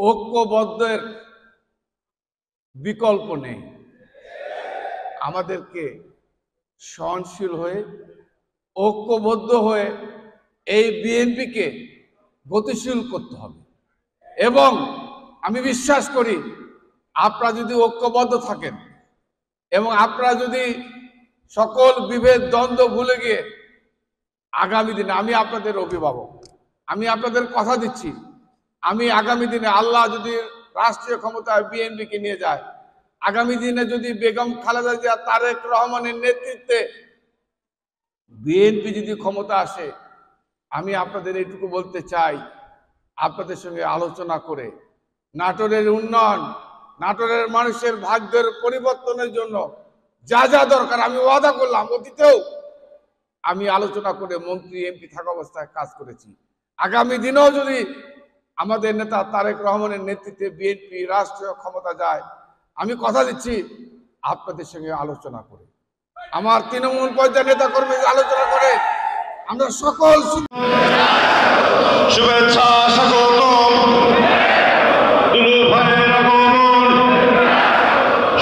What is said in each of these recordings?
ঐক্যবদ্ধের বিকল্প নেই। আমাদেরকে সহনশীল হয়ে ঐক্যবদ্ধ হয়ে এই বিএনপিকে গতিশীল করতে হবে। এবং আমি বিশ্বাস করি আপনারা যদি ঐক্যবদ্ধ থাকেন এবং আপনারা যদি সকল বিভেদ দ্বন্দ্ব ভুলে গিয়ে আগামী দিনে, আমি আপনাদের অভিভাবক, আমি আপনাদের কথা দিচ্ছি, আমি আগামী দিনে আল্লাহ যদি রাষ্ট্রীয় ক্ষমতায় বিএনপিকে নিয়ে যায়, আগামী দিনে যদি বেগম খালেদা জিয়া তারেক রহমানের নেতৃত্বে বিএনপি যদি ক্ষমতা আসে, আমি আপনাদের এইটুকু বলতে চাই, আপনাদের সঙ্গে আলোচনা করে নাটোরের উন্নয়ন, নাটোরের মানুষের ভাগ্যের পরিবর্তনের জন্য যা যা দরকার আমি ওয়াদা করলাম, অতীতেও আমি আলোচনা করে মন্ত্রী এমপি থাকা অবস্থায় কাজ করেছি। আগামী দিনেও যদি আমাদের নেতা তারেক রহমানের নেতৃত্বে বিএনপি রাষ্ট্রীয় ক্ষমতা যায়, আমি কথা দিচ্ছি আপনাদের সঙ্গে আলোচনা করে, আমার তৃণমূল পর্যায়ের নেতা কর্মী আলোচনা করে আমরা সকল শুভেচ্ছা স্বাগতম, দুলু ভাইয়ের আগমন,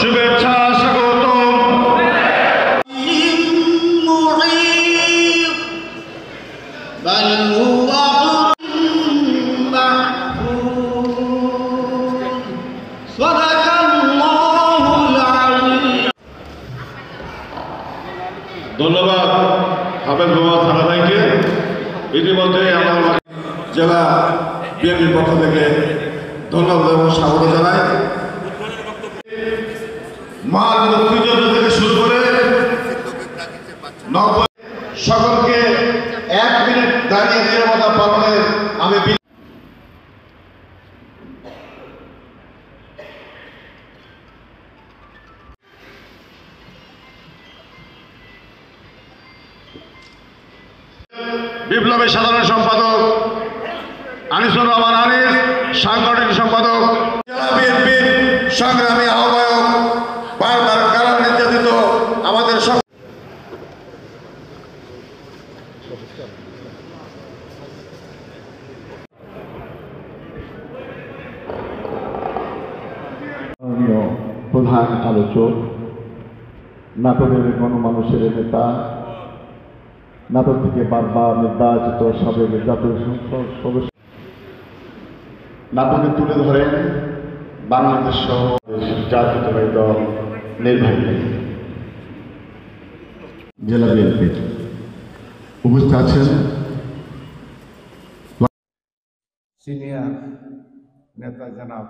শুভেচ্ছা স্বাগতম। ধন্যবাদ হাফেজ মোহাম্মদ সানা ভাইকে। ইতিমধ্যে আমার জেলা বিএনপির পক্ষ থেকে ধন্যবাদ এবং স্বাগত জানাই। মহান মুক্তিযুদ্ধ থেকে শুরু করে সকলকে 1 মিনিট দাঁড়িয়ে নিরাপত্তা পালনের আমি বিপ্লবী সাধারণ সম্পাদক আনিসুর রহমান আনিস, সাংগঠনিক সম্পাদক জেলা বিএনপির সংগ্রামী আহ্বায়ক, বারবার কারার নির্যাতিত আমাদের প্রধান আলোচক, নাটোরের গণমানুষের নেতা, নাটোর থেকে বারবার নির্বাচিত সাবেক জাতীয় সংসদ সদস্য নাটোরে তুলে ধরেন বাংলাদেশ সহ জাতীয়তাবাদী দল নির্বাহী জেলা বিএনপি উপস্থিত আছেন সিনিয়র নেতা জনাব